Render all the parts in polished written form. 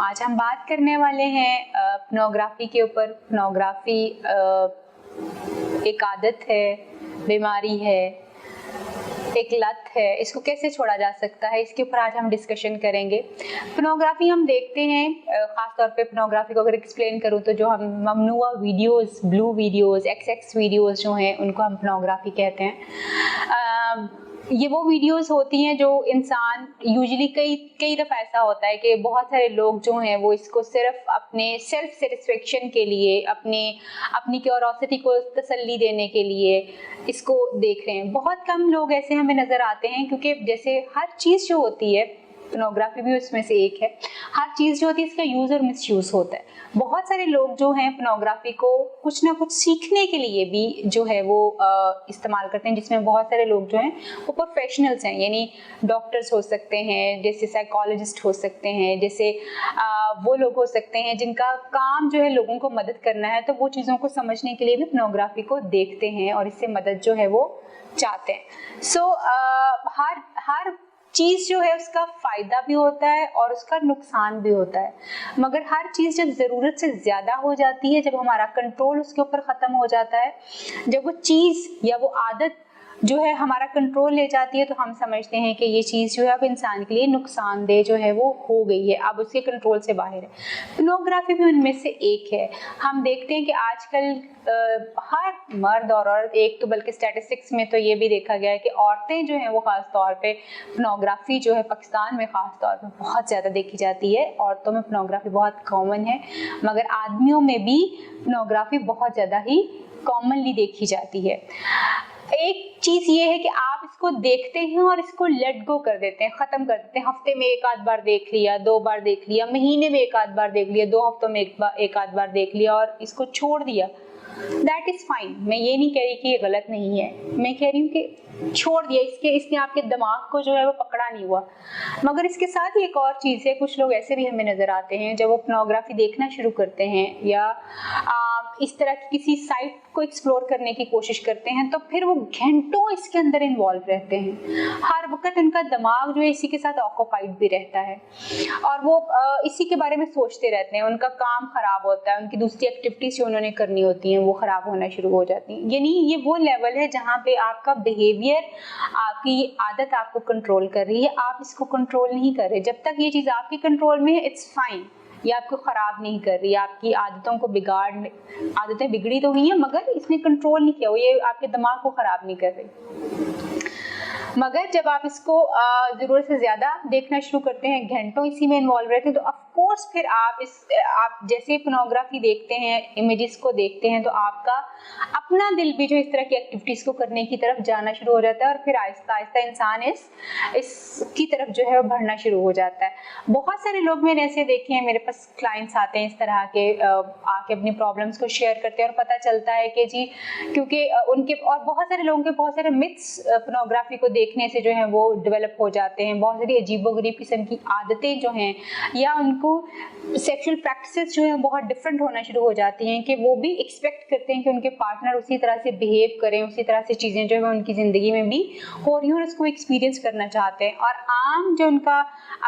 आज हम बात करने वाले हैं पोर्नोग्राफी के ऊपर। पोर्नोग्राफी एक आदत है, बीमारी है, एक लत है। इसको कैसे छोड़ा जा सकता है, इसके ऊपर आज हम डिस्कशन करेंगे। पोर्नोग्राफी हम देखते हैं, खास तौर पे पोर्नोग्राफी को अगर एक्सप्लेन करूँ तो जो हम ममनुआ videos, blue videos, X videos जो हैं उनको हम पोर्नोग्राफी कहते हैं। ये वो वीडियोस होती हैं जो इंसान यूजुअली कई दफ़ा ऐसा होता है कि बहुत सारे लोग जो हैं वो इसको सिर्फ अपने सेल्फ सेटिस्फेक्शन के लिए, अपनी क्यूरोसिटी को तसल्ली देने के लिए इसको देख रहे हैं। बहुत कम लोग ऐसे हमें नज़र आते हैं, क्योंकि जैसे हर चीज़ जो होती है, पोर्नोग्राफी भी उसमें से एक है। हर चीज़ जो होती है इसका यूज़ और मिसयूज़ होता है। बहुत सारे लोग जो हैं पोर्नोग्राफी को कुछ ना कुछ सीखने के लिए भी जो है वो इस्तेमाल करते हैं, जिसमें बहुत सारे लोग जो हैं वो प्रोफेशनल्स हैं, यानी डॉक्टर्स हो सकते हैं, जैसे साइकोलॉजिस्ट हो सकते हैं, जैसे वो लोग हो सकते हैं जिनका काम जो है लोगों को मदद करना है, तो वो चीज़ों को समझने के लिए भी पोर्नोग्राफी को देखते हैं और इससे मदद जो है वो चाहते हैं। सो हर चीज जो है उसका फायदा भी होता है और उसका नुकसान भी होता है, मगर हर चीज जब जरूरत से ज्यादा हो जाती है, जब हमारा कंट्रोल उसके ऊपर खत्म हो जाता है, जब वो चीज या वो आदत जो है हमारा कंट्रोल ले जाती है, तो हम समझते हैं कि ये चीज़ जो है अब इंसान के लिए नुकसानदेह जो है वो हो गई है, अब उसके कंट्रोल से बाहर है। पोर्नोग्राफी भी उनमें से एक है। हम देखते हैं कि आजकल हर मर्द और औरत, एक तो बल्कि स्टैटिस्टिक्स में तो ये भी देखा गया है कि औरतें जो हैं वो खास तौर पे पोर्नोग्राफी जो है पाकिस्तान में खास तौर पे बहुत ज़्यादा देखी जाती है। औरतों में पोर्नोग्राफी बहुत कॉमन है, मगर आदमियों में भी पोर्नोग्राफी बहुत ज़्यादा ही कॉमनली देखी जाती है। एक चीज ये है कि आप इसको देखते हैं और इसको लेट गो कर देते हैं, खत्म कर देते हैं। हफ्ते में एक आध बार देख लिया, 2 बार देख लिया, महीने में एक आध बार देख लिया, 2 हफ्तों में एक आध बार देख लिया और इसको छोड़ दिया। That is fine. मैं ये नहीं कह रही कि ये गलत नहीं है, मैं कह रही हूँ कि छोड़ दिया, इसने आपके दिमाग को जो है वो पकड़ा नहीं हुआ। मगर इसके साथ ही एक और चीज है, कुछ लोग ऐसे भी हमें नजर आते हैं जब वो पोर्नोग्राफी देखना शुरू करते हैं या इस तरह की किसी साइट को एक्सप्लोर करने की कोशिश करते हैं, तो फिर वो घंटों इसके अंदर इन्वॉल्व रहते हैं। हर वक्त उनका दिमाग जो है इसी के साथ ऑक्यूपाइड भी रहता है और वो इसी के बारे में सोचते रहते हैं। उनका काम खराब होता है, उनकी दूसरी एक्टिविटीज जो उन्होंने करनी होती हैं वो खराब होना शुरू हो जाती हैं। यानी ये वो लेवल है जहाँ पे आपका बिहेवियर, आपकी आदत आपको कंट्रोल कर रही है, आप इसको कंट्रोल नहीं कर रहे। जब तक ये चीज़ आपके कंट्रोल में है, इट्स फाइन। ये आपको खराब नहीं कर रही, आपकी आदतों को आदतें बिगड़ी तो हुई हैं, मगर इसने कंट्रोल नहीं किया, ये आपके दिमाग को खराब नहीं कर रही। मगर जब आप इसको जरूरत से ज्यादा देखना शुरू करते हैं, घंटों इसी में इन्वॉल्व रहते हैं, तो ऑफ कोर्स फिर आप जैसे पोर्नोग्राफी देखते हैं, इमेजेस को देखते हैं, तो आपका अपना दिल भी जो इस तरह की एक्टिविटीज को करने की तरफ जाना शुरू हो जाता है और फिर आहिस्ता आहिस्ता इंसान इसकी तरफ जो है वो बढ़ना शुरू हो जाता है। बहुत सारे लोग मैंने ऐसे देखे हैं, मेरे पास क्लाइंट्स आते हैं इस तरह के, आके अपनी प्रॉब्लम्स को शेयर करते हैं और पता चलता है कि जी, क्योंकि उनके और बहुत सारे लोगों के बहुत सारे मिथ्स पोर्नोग्राफी को देखने से जो है वो डेवलप हो जाते हैं। बहुत सारी अजीबोगरीब किस्म की आदतें जो हैं या उनको सेक्सुअल प्रैक्टिसेस जो हैं बहुत डिफरेंट होना शुरू हो जाती हैं, कि वो भी एक्सपेक्ट करते हैं कि उनके पार्टनर उसी तरह से बिहेव करें, उसी तरह से चीज़ें जो है उनकी ज़िंदगी में भी हो रही हैं और उसको एक्सपीरियंस करना चाहते हैं। और आम जो उनका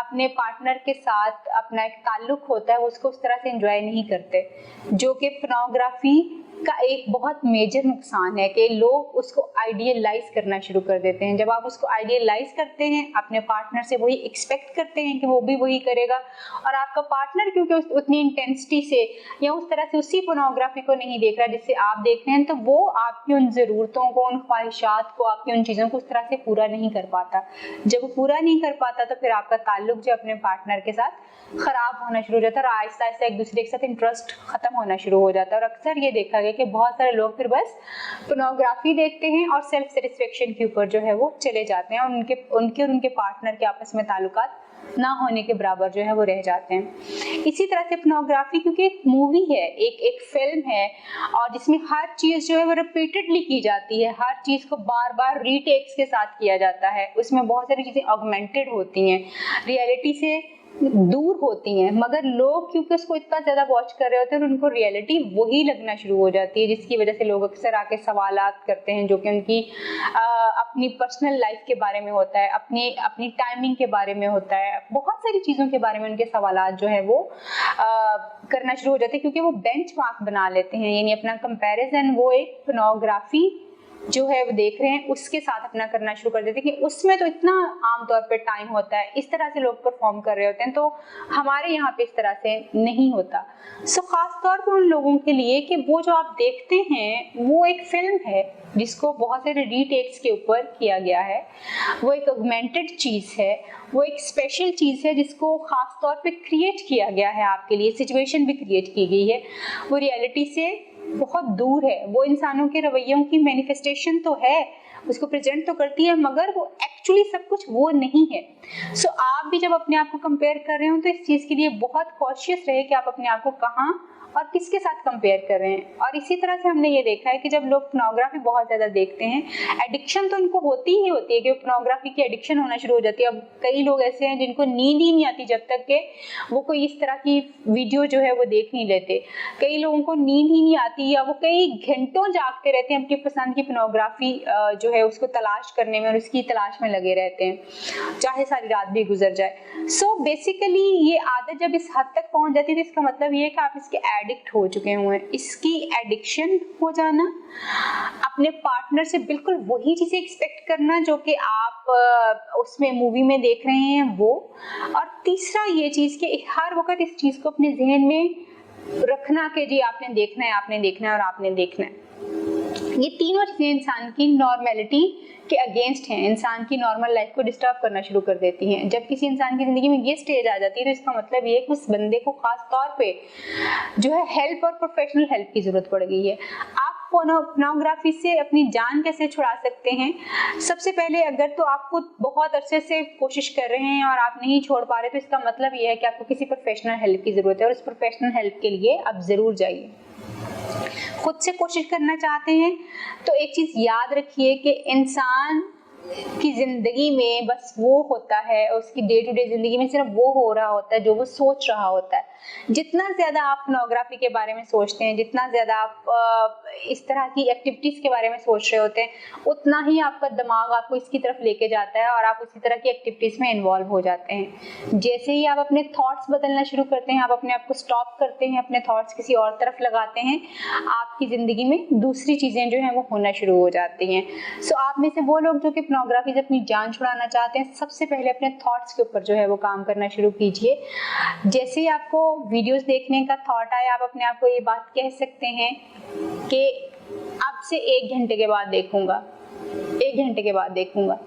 अपने पार्टनर के साथ अपना एक ताल्लुक होता है, वो उसको उस तरह से एंजॉय नहीं करते, जो कि पोर्नोग्राफी का एक बहुत मेजर नुकसान है कि लोग उसको आइडियलाइज करना शुरू कर देते हैं। जब आप उसको आइडियलाइज करते हैं, अपने पार्टनर से वही एक्सपेक्ट करते हैं कि वो भी वही करेगा, और आपका पार्टनर क्योंकि उतनी इंटेंसिटी से या उस तरह से उसी पोर्नोग्राफी को नहीं देख रहा जिससे आप देख रहे हैं, तो वो आपकी उन ज़रूरतों को, उन ख्वाहिशात को, आपकी उन चीज़ों को उस तरह से पूरा नहीं कर पाता। जब वो पूरा नहीं कर पाता तो फिर आपका ताल्लुक जो अपने पार्टनर के साथ खराब होना शुरू हो जाता है और आहिस्ता आहिस्ता एक दूसरे के साथ इंटरेस्ट खत्म होना शुरू हो जाता है। और अक्सर ये देखा गया कि बहुत सारे लोग फिर बस पोर्नोग्राफी देखते हैं और सेल्फ सेटिस्फेक्शन के ऊपर जो है वो चले जाते हैं और उनके और उनके पार्टनर के आपस में ताल्लुकात ना होने के बराबर जो है वो रह जाते हैं। इसी तरह से पोर्नोग्राफी क्योंकि एक मूवी है, एक फिल्म है, और जिसमें हर चीज जो है वो रिपीटेडली की जाती है, हर चीज को बार बार रीटेक्स के साथ किया जाता है, उसमें बहुत सारी चीजें ऑगमेंटेड होती हैं, रियलिटी से दूर होती हैं, मगर लोग क्योंकि उसको इतना ज्यादा वॉच कर रहे होते हैं और उनको रियलिटी वही लगना शुरू हो जाती है, जिसकी वजह से लोग अक्सर आके सवालात करते हैं जो कि उनकी अपनी पर्सनल लाइफ के बारे में होता है, अपनी टाइमिंग के बारे में होता है, बहुत सारी चीजों के बारे में उनके सवालात जो है वो करना शुरू हो जाते हैं, क्योंकि वो बेंचमार्क बना लेते हैं, यानी अपना कंपैरिजन वो एक पोर्नोग्राफी जो है वो देख रहे हैं उसके साथ अपना करना शुरू कर देते हैं कि उसमें तो इतना आमतौर पे टाइम होता है, इस तरह से लोग परफॉर्म कर रहे होते हैं, तो हमारे यहाँ पे इस तरह से नहीं होता। सो खास तौर पे उन लोगों के लिए कि वो जो आप देखते हैं वो एक फिल्म है जिसको बहुत सारे रीटेक्स के ऊपर किया गया है, वो एक ऑगमेंटेड चीज है, वो एक स्पेशल चीज है जिसको खास तौर पे क्रिएट किया गया है आपके लिए, सिचुएशन भी क्रिएट की गई है, वो रियलिटी से बहुत दूर है, वो इंसानों के रवैयों की मैनिफेस्टेशन तो है, उसको प्रेजेंट तो करती है, मगर वो एक्चुअली सब कुछ वो नहीं है। सो आप भी जब अपने आप को कंपेयर कर रहे हो तो इस चीज के लिए बहुत कॉशियस रहे कि आप अपने आप को कहाँ और किसके साथ कंपेयर कर रहे हैं। और इसी तरह से हमने ये देखा है कि जब लोग पोर्नोग्राफी बहुत ज्यादा देखते हैं, एडिक्शन तो उनको होती ही होती है कि पोर्नोग्राफी की एडिक्शन होना शुरू हो जाती है। अब कई लोग ऐसे हैं जिनको नींद ही नहीं आती जब तक के वो कोई इस तरह की वीडियो जो है वो देख नहीं लेते, कई लोगों को नींद ही नहीं आती या वो कई घंटों जागते रहते हैं अपनी पसंद की पोर्नोग्राफी जो है उसको तलाश करने में और उसकी तलाश में लगे रहते हैं, चाहे सारी रात भी गुजर जाए। सो बेसिकली ये आदत जब इस हद तक पहुंच जाती है तो इसका मतलब ये है कि आप इसके एडिक्ट हो चुके हुए हैं। इसकी एडिक्शन हो जाना, अपने पार्टनर से बिल्कुल वही चीजें एक्सपेक्ट करना जो कि आप उसमें मूवी में देख रहे हैं वो, और तीसरा ये चीज कि हर वक्त इस चीज को अपने जहन में रखना कि जी आपने देखना है, आपने देखना है और आपने देखना है। ये तीनों चीजें इंसान की नॉर्मेलिटी के अगेंस्ट हैं, इंसान की नॉर्मल लाइफ को डिस्टर्ब करना शुरू कर देती हैं। जब किसी इंसान की जिंदगी में ये स्टेज आ जाती है तो इसका मतलब ये है कि उस बंदे को खास तौर पे जो है हेल्प और प्रोफेशनल हेल्प की जरूरत पड़ गई है। आप पोर्नोग्राफी से अपनी जान कैसे छुड़ा सकते हैं? सबसे पहले अगर तो आपको बहुत अरसे से कोशिश कर रहे हैं और आप नहीं छोड़ पा रहे तो इसका मतलब ये है कि आपको किसी प्रोफेशनल हेल्प की जरूरत है, और उस प्रोफेशनल हेल्प के लिए आप जरूर जाइए। खुद से कोशिश करना चाहते हैं तो एक चीज याद रखिए कि इंसान की जिंदगी में बस वो होता है, उसकी डे टू डे जिंदगी में सिर्फ वो हो रहा होता है जो वो सोच रहा होता है। जितना ज्यादा आप पोर्नोग्राफी के बारे में सोचते हैं, जितना ज्यादा आप इस तरह की एक्टिविटीज के बारे में सोच रहे होते हैं, उतना ही आपका दिमाग आपको इसकी तरफ लेके जाता है और आप उसी तरह की एक्टिविटीज में इन्वॉल्व हो जाते हैं। जैसे ही आप अपने थॉट्स बदलना शुरू करते हैं, आप अपने आप को स्टॉप करते हैं, अपने थॉट्स किसी और तरफ लगाते हैं, आपकी जिंदगी में दूसरी चीजें जो है वो होना शुरू हो जाती हैं। सो आप में से वो लोग जो कि पोर्नोग्राफी से अपनी जान छुड़ाना चाहते हैं, सबसे पहले अपने थॉट्स के ऊपर जो है वो काम करना शुरू कीजिए। जैसे ही आपको वीडियोस देखने का थॉट आए, आप अपने आप को ये बात कह सकते हैं कि अब से 1 घंटे के बाद देखूंगा, 1 घंटे के बाद देखूंगा।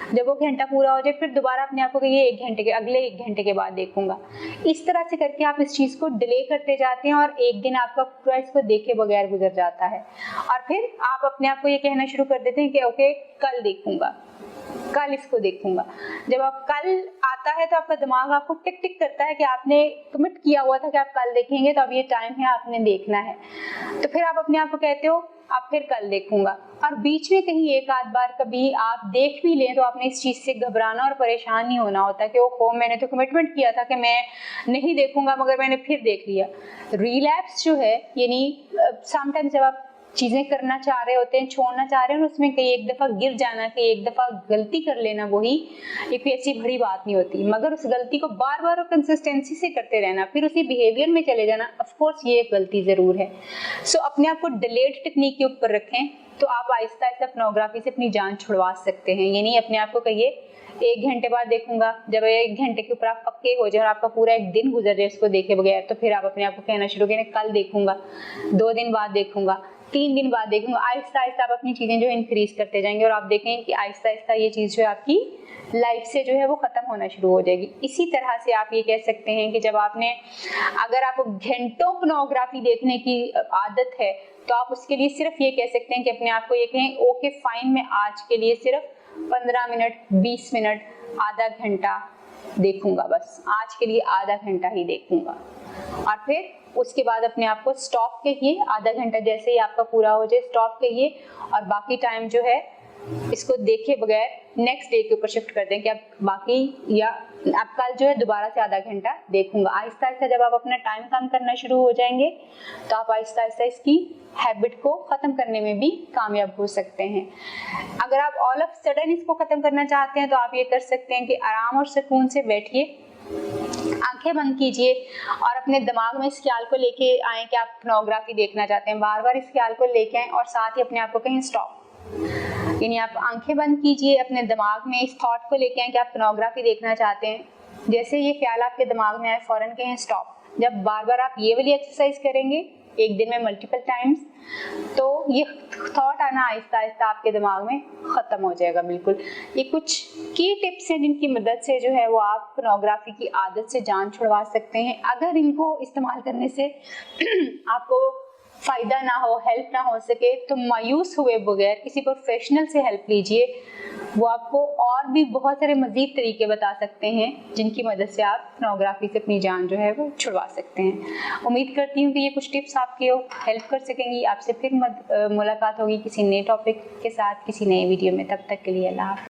जब वो घंटा पूरा हो जाए फिर दोबारा अपने आप को कहिए 1 घंटे के, अगले 1 घंटे के बाद देखूंगा। इस तरह से करके आप इस चीज को डिले करते जाते हैं और एक दिन आपका पूरा इसको देखे बगैर गुजर जाता है, और फिर आप अपने आप को ये कहना शुरू कर देते हैं कि ओके कल देखूंगा, कल इसको देखूंगा। जब आप कल आता है तो आपका दिमाग आपको टिक टिक करता है कि आपने कमिट किया हुआ था कि आप कल देखेंगे, तो अब ये टाइम है, आपने देखना है। तो फिर आप अपने आप को कहते हो अब फिर कल देखूंगा, और बीच में कहीं एक आध बार कभी आप देख भी लें तो आपने इस चीज से घबराना और परेशान नहीं होना होता कि ओहो मैंने तो कमिटमेंट किया था कि मैं नहीं देखूंगा मगर मैंने फिर देख लिया। रिलैप्स जो है, यानी समटाइम्स जब आप चीजें करना चाह रहे होते हैं, छोड़ना चाह रहे हैं, और उसमें कहीं एक दफा गिर जाना, कहीं एक दफा गलती कर लेना, वही एक कोई ऐसी बड़ी बात नहीं होती, मगर उस गलती को बार बार और कंसिस्टेंसी से करते रहना, फिर उसी बिहेवियर में चले जाना, ऑफ कोर्स ये एक गलती जरूर है। सो अपने आप को डिलेड टेक्निक के ऊपर रखें तो आप आहिस्ता आहिस्ता पोर्नोग्राफी से अपनी जान छुड़वा सकते हैं। यानी अपने आप को कहिए 1 घंटे बाद देखूंगा। जब 1 घंटे के ऊपर आप पक्के हो जाए और आपका पूरा एक दिन गुजर जाए इसको देखे बगैर, तो फिर आप अपने आप को कहना शुरू करें कल देखूंगा, 2 दिन बाद देखूंगा, 3 दिन बाद देखूंगा। आहिस्ता आहिस्ता आप अपनी चीजें जो इंक्रीज करते जाएंगे और आप देखेंगे कि आहिस्ता आहिस्ता ये चीज जो है आपकी लाइफ से जो है वो खत्म होना शुरू हो जाएगी। इसी तरह से आप ये कह सकते हैं कि जब आपने, अगर आपको घंटों पोर्नोग्राफी देखने की आदत है तो आप उसके लिए सिर्फ ये कह सकते हैं कि अपने आप को ये कहें ओके फाइन, मैं आज के लिए सिर्फ 15 मिनट, 20 मिनट, आधा घंटा देखूंगा, बस आज के लिए आधा घंटा ही देखूंगा। और फिर उसके बाद अपने आप को स्टॉप कहिए, आधा घंटा जैसे ही आपका पूरा हो जाए स्टॉप कहिए, और बाकी टाइम जो है इसको देखे बगैर नेक्स्ट डे के ऊपर शिफ्ट कर दें कि अब बाकी या अब कल जो है दोबारा से आधा घंटा देखूंगा। आहिस्ता आहिस्ता जब आप अपना टाइम कम करना शुरू हो जाएंगे तो आप आहिस्ता आहिस्ता इसकी हैबिट को खत्म करने में भी कामयाब हो सकते हैं। अगर आप ऑल ऑफ सडन इसको खत्म करना चाहते हैं तो आप ये कर सकते हैं कि आराम और सुकून से बैठिए, आंखें बंद कीजिए और अपने दिमाग में इस ख्याल को लेके आए कि आप पोर्नोग्राफी देखना चाहते हैं। बार बार इस ख्याल को लेके आए और साथ ही अपने आप को कहें स्टॉप। यानी आप आंखें बंद कीजिए, अपने दिमाग में इस थॉट को लेके आए कि आप पोर्नोग्राफी देखना चाहते हैं। जैसे ये ख्याल आपके दिमाग में आए फौरन कहें स्टॉप। जब बार बार आप ये वाली एक्सरसाइज करेंगे एक दिन में मल्टीपल टाइम्स, तो ये थॉट आना आहिस्ता आहिस्ता आपके दिमाग में खत्म हो जाएगा। बिल्कुल, ये कुछ की टिप्स हैं जिनकी मदद से जो है वो आप पोर्नोग्राफी की आदत से जान छुड़वा सकते हैं। अगर इनको इस्तेमाल करने से आपको फायदा ना हो, हेल्प ना हो सके, तो मायूस हुए बगैर किसी प्रोफेशनल से हेल्प लीजिए। वो आपको और भी बहुत सारे मजीद तरीके बता सकते हैं जिनकी मदद से आप पोर्नोग्राफी से अपनी जान जो है वो छुड़वा सकते हैं। उम्मीद करती हूँ कि ये कुछ टिप्स आपकी हेल्प कर सकेंगी। आपसे फिर मुलाकात होगी किसी नए टॉपिक के साथ, किसी नए वीडियो में। तब तक के लिए अल्लाह हाफ़िज़।